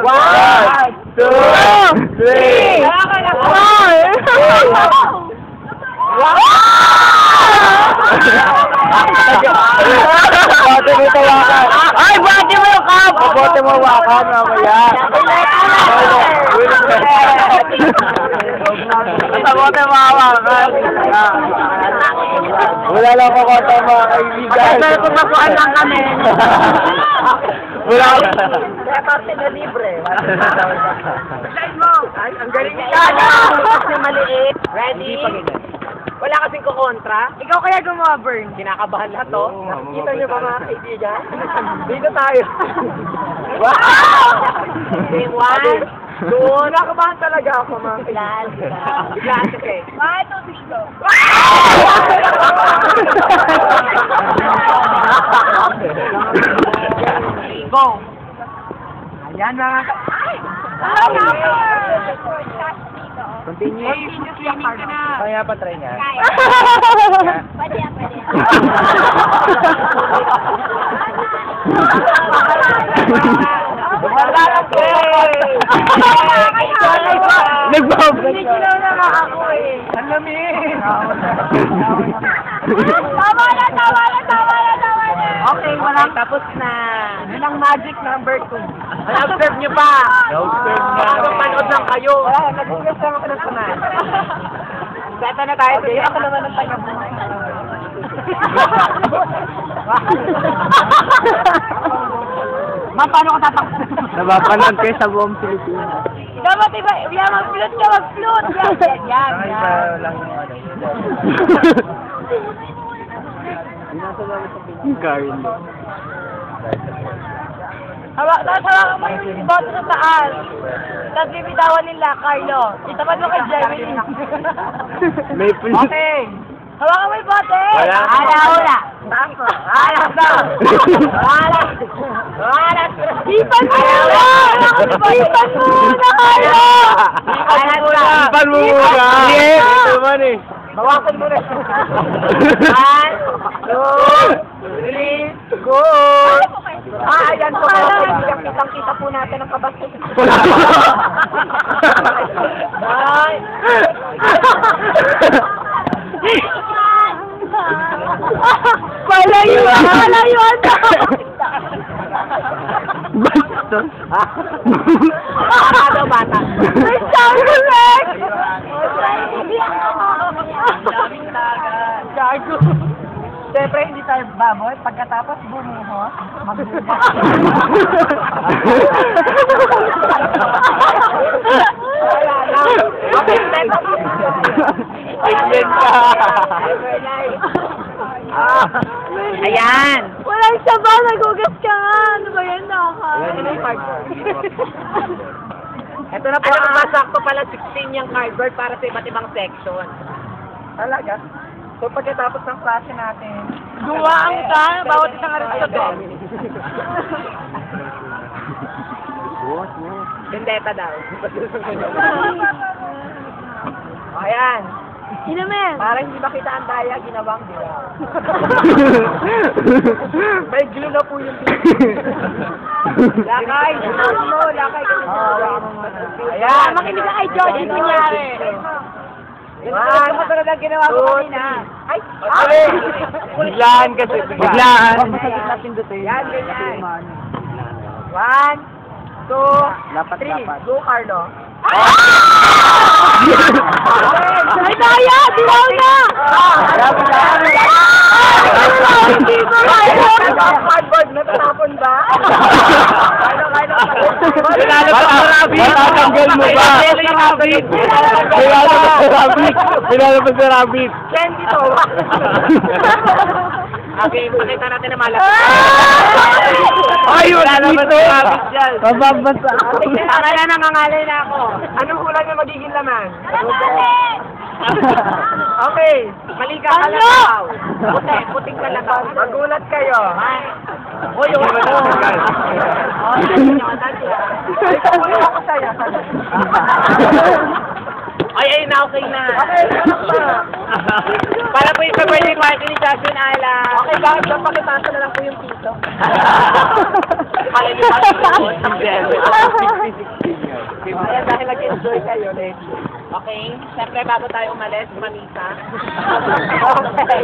1, 2, 3. Bote mo tawakan. Ay, bote mo yung cup! Bote mo wakan, mamaya. Basta bote mo hawakan. Wala lang ako konta mga kaibigan. Kasi kung nakuhaan lang kami. Wala ako. Kaya parte na libre. Slide mo. Ay, ang galing niya. Kasi maliit. Ready? Wala kasing kukontra. Ikaw kaya gumawa, Burn. Kinakabahan na to. Kita niyo ba mga kaibigan? Dito tayo. Wow! Game 1, 2. Kinakabahan talaga ako, mga kaibigan. Biglaan, okay. 1, 2, 3, go. Go! Ayan, mga continue. Kaya pa try niya. Pwede yan. Nagbabalik. Nagsilaw na nga ako eh. Ang lamig. Tama na. Okay, walang tapos na. Yun ang magic number 2. Na-observe nyo pa. Na-observe na. Manood lang kayo. Wala, nag-observe lang ako ng tunan. Seta na tayo. Okay, ako naman ang taga-buhay. Ma, paano ko tatakbo? Napapanood kayo sa buong Pilipinas. Dapat iba, mag-float ka, mag-float. Yan. Lang yung ano. Yung kain mo. Tapos hawakan mo yung bote sa taas. Tapos bibitawan nila, Carlo. Itapat mo kay Jeremy. May pulis. Okay. Hawakan mo yung bote. Wala. Ala. Ipan mo na! Ipan mo na, Carlo! Ipan mo muna! Ito naman eh. Bawasan mo na. 1, 2, 3, go! Ayan po. Kitang-kita po natin ang kabastos. Ay! Palayuan na! Bastos! Bata. May sound effect! Gago. Siyempre, hindi tayo baboy. Pagkatapos bumuho, magbuha. Ayan! Walang sabaw, nagugas ka nga. Ano ba yan, Ito na po ang masakto pala 16 yung cardboard para sa iba't ibang section. Talaga? So pagkatapos ng klase natin, Duwaan ka, bawat isang Aristotle. vendetta daw. Ayan. Inumin. Para hindi makita ang daya, ginawang diwa. May glue na po yung lakay! Lakay ka na. Ayan! Makinig ka kay George, ito nangyari. Ano mo talaga ginawa ko kanina? Ay! Biglaan kasi. Biglaan. Yan, ganyan. 1, 2, 3. Go, Carlo. Ay, kaya! Dilaw na! Hindi ko kaya! Cardboard na tatapon ba? Matatanggal mo ba? Pinalabas sa rabbit. Candy to. Okay, pakita natin na malaki. Ay, wala naman sa rabbit dyan. Mababasa. Akala nangangalay na ako. Anong ulan yung magiging laman? Okay, mali ka kalakaw. Puting kalakaw. Magulat kayo. Uy, yung ano. Ikaw muna ako sa'yo. Ay, okay na. Okay, para po yung sa birthday party ni Justin Ala. Okay, bakit ba pakipasa na lang po yung pito? Kaya niyo ba Kaya dahil nag-enjoy kayo, okay? Siyempre, bago tayo umalis, mamisa. Okay.